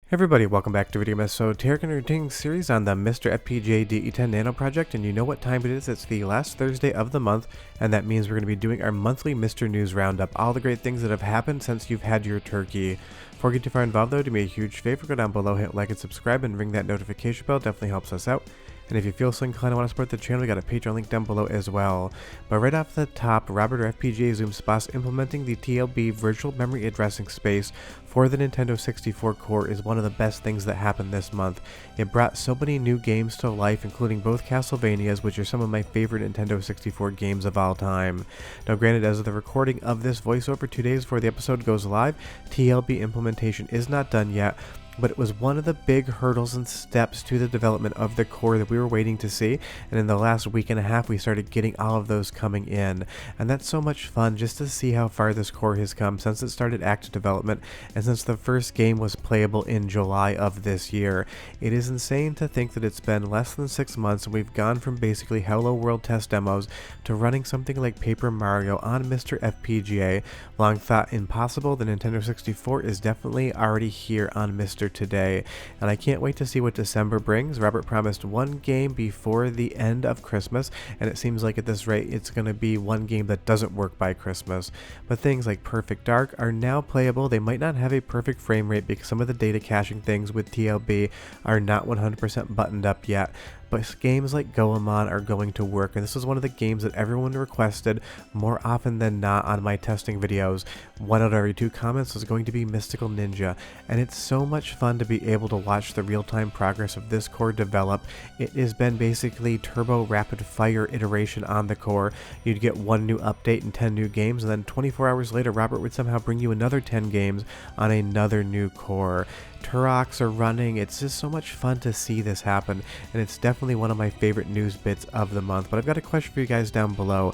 Hey everybody, welcome back to Video So Tarek Entertaining series on the MiSTer FPGA DE10 Nano project, and you know what time it is. It's the last Thursday of the month, and that means we're going to be doing our monthly MiSTer News Roundup, all the great things that have happened since you've had your turkey. Before we get too far involved though, do me a huge favor, go down below, hit like and subscribe, and ring that notification bell, definitely helps us out. And if you feel so inclined to want to support the channel, we got a Patreon link down below as well. But right off the top, Robert or FPGAZumSpass implementing the TLB virtual memory addressing space for the Nintendo 64 core is one of the best things that happened this month. It brought so many new games to life, including both Castlevanias, which are some of my favorite Nintendo 64 games of all time. Now granted, as of the recording of this voiceover 2 days before the episode goes live, TLB implementation is not done yet, but it was one of the big hurdles and steps to the development of the core that we were waiting to see, and in the last week and a half we started getting all of those coming in, and that's so much fun just to see how far this core has come since it started active development and since the first game was playable in July of this year. It is insane to think that it's been less than 6 months and we've gone from basically Hello World test demos to running something like Paper Mario on MiSTer FPGA. Long thought impossible, the Nintendo 64 is definitely already here on MiSTer today, and I can't wait to see what December brings. Robert promised one game before the end of Christmas, and it seems like at this rate it's going to be one game that doesn't work by Christmas. But things like Perfect Dark are now playable. They might not have a perfect frame rate because some of the data caching things with TLB are not 100% buttoned up yet, but games like Goemon are going to work, and this is one of the games that everyone requested more often than not on my testing videos. 1 out of every 2 comments was going to be Mystical Ninja, and it's so much fun to be able to watch the real-time progress of this core develop. It has been basically turbo rapid fire iteration on the core. You'd get 1 new update and 10 new games, and then 24 hours later Robert would somehow bring you another 10 games on another new core. Turoks are running. It's just so much fun to see this happen, and it's definitely one of my favorite news bits of the month. But I've got a question for you guys down below.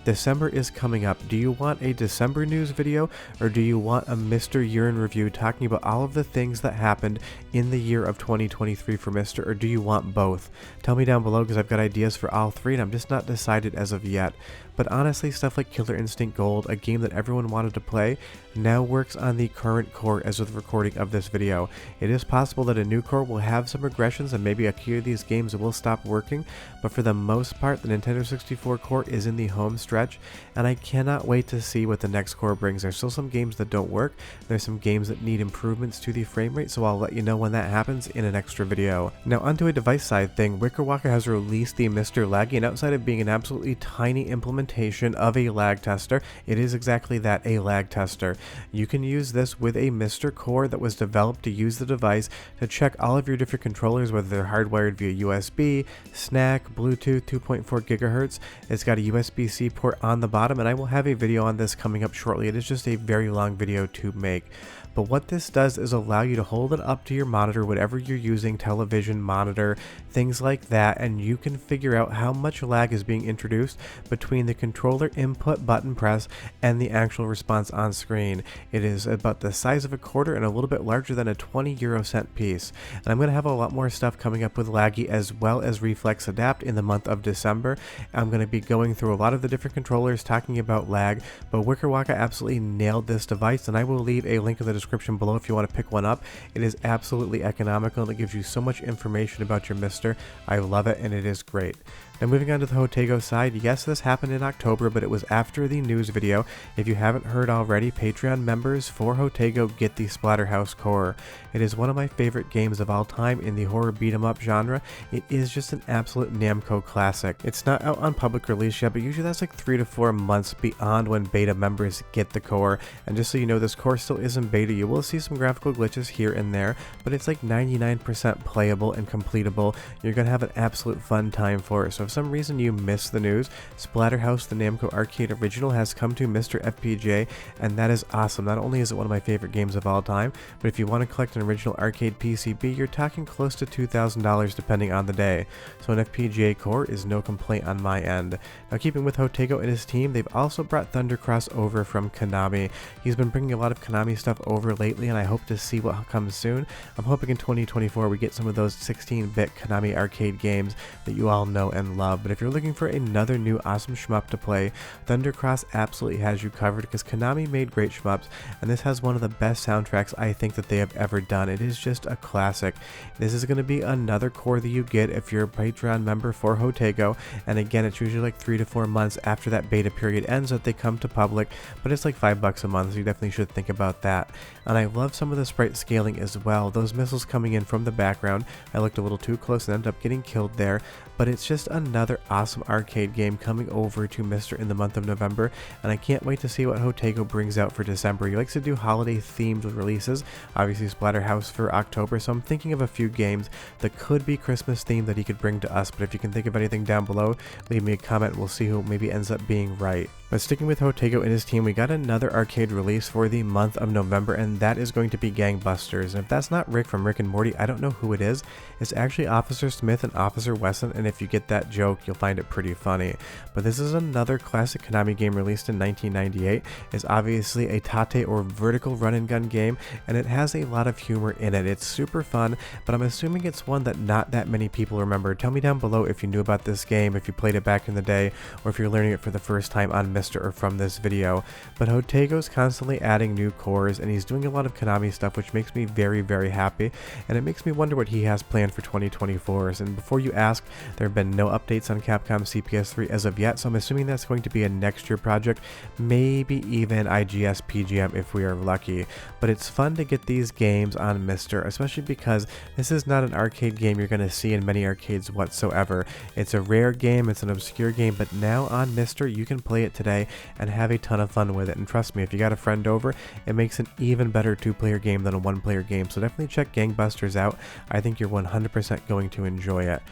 December is coming up. Do you want a December news video, or do you want a MiSTer year in review talking about all of the things that happened in the year of 2023 for MiSTer, or do you want both? Tell me down below, because I've got ideas for all 3 and I'm just not decided as of yet. But honestly, stuff like Killer Instinct Gold, a game that everyone wanted to play, now works on the current core as of the recording of this video. It is possible that a new core will have some regressions and maybe a few of these games will stop working, but for the most part the Nintendo 64 core is in the home stretch, and I cannot wait to see what the next core brings. There's still some games that don't work, there's some games that need improvements to the frame rate, so I'll let you know when that happens in an extra video. Now onto a device side thing, Wickerwaka has released the MiSTer Laggy, and outside of being an absolutely tiny implementation of a lag tester, it is exactly that, a lag tester. You can use this with a MiSTer core that was developed to use the device to check all of your different controllers, whether they're hardwired via USB, SNAC, Bluetooth, 2.4 GHz. It's got a USB-C port on the bottom, and I will have a video on this coming up shortly. It is just a very long video to make. But what this does is allow you to hold it up to your monitor, whatever you're using, television, monitor, things like that, and you can figure out how much lag is being introduced between the controller input button press and the actual response on screen. It is about the size of a quarter and a little bit larger than a 20-euro-cent piece. And I'm going to have a lot more stuff coming up with Laggy as well as Reflex Adapt in the month of December. I'm going to be going through a lot of the different controllers, talking about lag, but Wickerwaka absolutely nailed this device, and I will leave a link in the description below if you want to pick one up. It is absolutely economical and it gives you so much information about your MiSTer. I love it, and it is great. Now moving on to the Jotego side, yes, this happened in October, but it was after the news video. If you haven't heard already, Patreon members for Jotego get the Splatterhouse core. It is one of my favorite games of all time in the horror beat-em-up genre. It is just an absolute Namco classic. It's not out on public release yet, but usually that's like 3 to 4 months beyond when beta members get the core. And just so you know, this core still is in beta. You will see some graphical glitches here and there, but it's like 99% playable and completable. You're going to have an absolute fun time for it. So if some reason you missed the news, Splatterhouse, the Namco arcade original, has come to MiSTer FPGA, and that is awesome. Not only is it one of my favorite games of all time, but if you want to collect an original arcade PCB, you're talking close to $2,000 depending on the day. So an FPGA core is no complaint on my end. Now keeping with Jotego and his team, they've also brought Thundercross over from Konami. He's been bringing a lot of Konami stuff over lately, and I hope to see what comes soon. I'm hoping in 2024 we get some of those 16-bit Konami arcade games that you all know and in love. But if you're looking for another new awesome shmup to play, Thundercross absolutely has you covered, because Konami made great shmups, and this has one of the best soundtracks I think that they have ever done. It is just a classic. This is going to be another core that you get if you're a Patreon member for Jotego, and again, it's usually like 3 to 4 months after that beta period ends that they come to public, but it's like $5 a month, so you definitely should think about that. And I love some of the sprite scaling as well. Those missiles coming in from the background, I looked a little too close and ended up getting killed there, but it's just another awesome arcade game coming over to MiSTer in the month of November, and I can't wait to see what Jotego brings out for December. He likes to do holiday themed releases, obviously Splatterhouse for October, so I'm thinking of a few games that could be Christmas themed that he could bring to us. But if you can think of anything down below, leave me a comment and we'll see who maybe ends up being right. But sticking with Jotego and his team, we got another arcade release for the month of November, and that is going to be Gangbusters. And if that's not Rick from Rick and Morty, I don't know who it is. It's actually Officer Smith and Officer Wesson, and if you get that joke, you'll find it pretty funny. But this is another classic Konami game released in 1998. It's obviously a tate or vertical run and gun game, and it has a lot of humor in it. It's super fun, but I'm assuming it's one that not that many people remember. Tell me down below if you knew about this game, if you played it back in the day, or if you're learning it for the first time on MiSTer or from this video. But Jotego's constantly adding new cores, and he's doing a lot of Konami stuff, which makes me very, very happy, and it makes me wonder what he has planned for 2024. And before you ask, there have been no updates on Capcom CPS3 as of yet, so I'm assuming that's going to be a next year project, maybe even IGS PGM if we are lucky. But it's fun to get these games on MiSTer, especially because this is not an arcade game you're going to see in many arcades whatsoever. It's a rare game, it's an obscure game, but now on MiSTer you can play it today and have a ton of fun with it. And trust me, if you got a friend over, it makes an even better 2-player game than a 1-player game. So definitely check Gangbusters out. I think you're 100% going to enjoy it.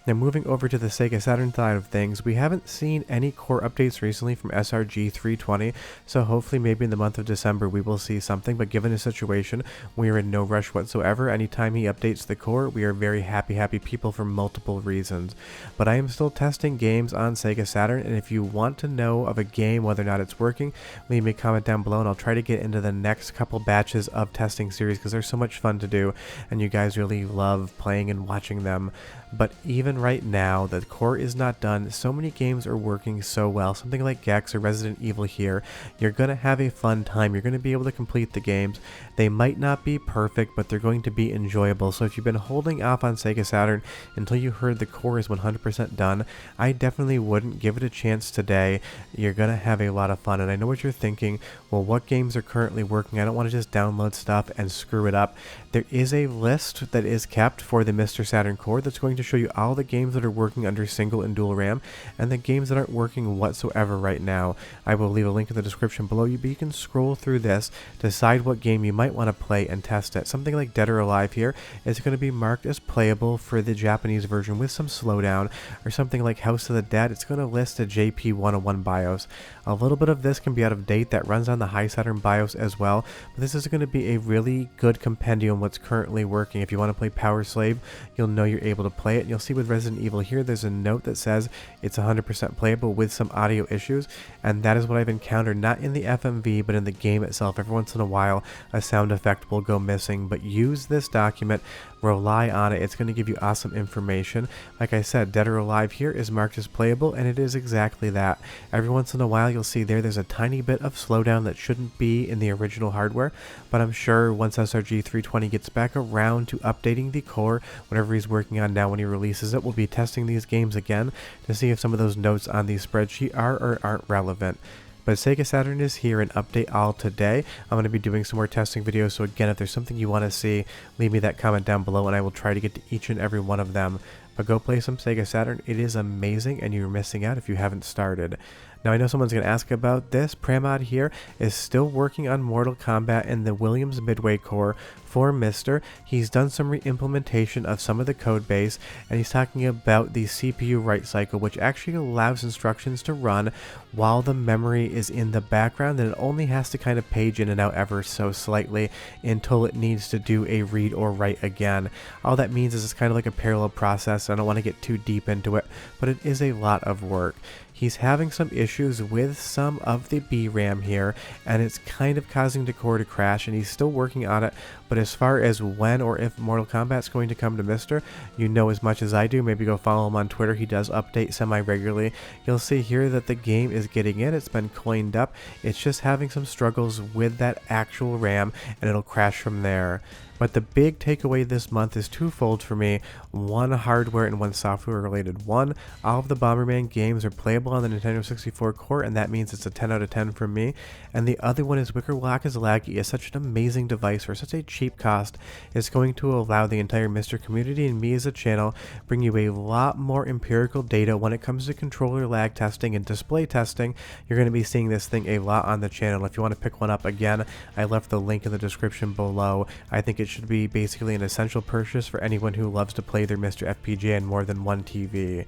Now moving over to the Sega Saturn side of things, we haven't seen any core updates recently from SRG 320, so hopefully maybe in the month of December we will see something, but given the situation, we are in no rush whatsoever. Anytime he updates the core, we are very happy people for multiple reasons. But I am still testing games on Sega Saturn, and if you want to know of a game, whether or not it's working, leave me a comment down below and I'll try to get into the next couple batches of testing series, because they're so much fun to do and you guys really love playing and watching them. But even right now, the core is not done. So many games are working so well. Something like Gex or Resident Evil here, you're going to have a fun time. You're going to be able to complete the games. They might not be perfect, but they're going to be enjoyable. So if you've been holding off on Sega Saturn until you heard the core is 100% done, I definitely wouldn't. Give it a chance today. You're going to have a lot of fun. And I know what you're thinking. Well, what games are currently working? I don't want to just download stuff and screw it up. There is a list that is kept for the MiSTer Saturn core that's going to show you all the games that are working under single and dual RAM, and the games that aren't working whatsoever right now. I will leave a link in the description below you, but you can scroll through this, decide what game you might want to play and test it. Something like Dead or Alive here is going to be marked as playable for the Japanese version with some slowdown, or something like House of the Dead, it's going to list a JP101 BIOS. A little bit of this can be out of date, that runs on the High Saturn BIOS as well, but this is going to be a really good compendium what's currently working. If you want to play Power Slave, you'll know you're able to play it, and you'll see with Resident Evil here, there's a note that says it's 100% playable with some audio issues, and that is what I've encountered, not in the FMV, but in the game itself. Every once in a while, a sound effect will go missing, but use this document, rely on it. It's going to give you awesome information. Like I said, Dead or Alive here is marked as playable, and it is exactly that. Every once in a while, you'll see there's a tiny bit of slowdown that shouldn't be in the original hardware, but I'm sure once SRG 320 gets back around to updating the core, whatever he's working on now when he releases it, we'll be testing these games again to see if some of those notes on the spreadsheet are or aren't relevant. But Sega Saturn is here and update all today. I'm going to be doing some more testing videos, so again, if there's something you want to see, leave me that comment down below and I will try to get to each and every one of them. But go play some Sega Saturn. It is amazing and you're missing out if you haven't started. Now I know someone's going to ask about this. Pramod here is still working on Mortal Kombat in the Williams Midway core for MiSTer. He's done some re-implementation of some of the code base, and he's talking about the CPU write cycle, which actually allows instructions to run while the memory is in the background, and it only has to kind of page in and out ever so slightly until it needs to do a read or write again. All that means is it's kind of like a parallel process. I don't want to get too deep into it, but it is a lot of work. he's having some issues with some of the VRAM here, and it's kind of causing the core to crash, and he's still working on it. But as far as when or if Mortal Kombat's going to come to MiSTer, you know as much as I do. Maybe go follow him on Twitter. He does update semi-regularly. You'll see here that the game is getting in. It's been coined up. It's just having some struggles with that actual RAM, and it'll crash from there. But the big takeaway this month is twofold for me. One, hardware and one, software related. One, all of the Bomberman games are playable on the Nintendo 64 core, and that means it's a 10 out of 10 from me. And the other one is Wicker Lock is Laggy is such an amazing device for such a cheap cost. It's going to allow the entire MiSTer community and me as a channel bring you a lot more empirical data when it comes to controller lag testing and display testing. You're going to be seeing this thing a lot on the channel. If you want to pick one up, again, I left the link in the description below. I think it should be basically an essential purchase for anyone who loves to play their MiSTer FPGA on more than one TV.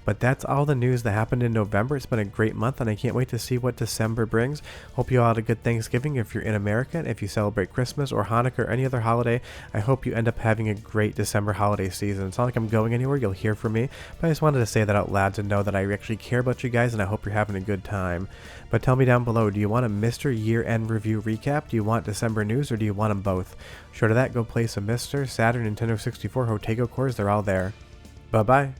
But that's all the news that happened in November. It's been a great month, and I can't wait to see what December brings. Hope you all had a good Thanksgiving if you're in America, and if you celebrate Christmas or Hanukkah or any other holiday, I hope you end up having a great December holiday season. It's not like I'm going anywhere, you'll hear from me, but I just wanted to say that out loud to know that I actually care about you guys, and I hope you're having a good time. But tell me down below, do you want a MiSTer year-end review recap? Do you want December news, or do you want them both? Short of that, go play some MiSTer, Saturn, Nintendo 64, Jotego cores, they're all there. Bye-bye.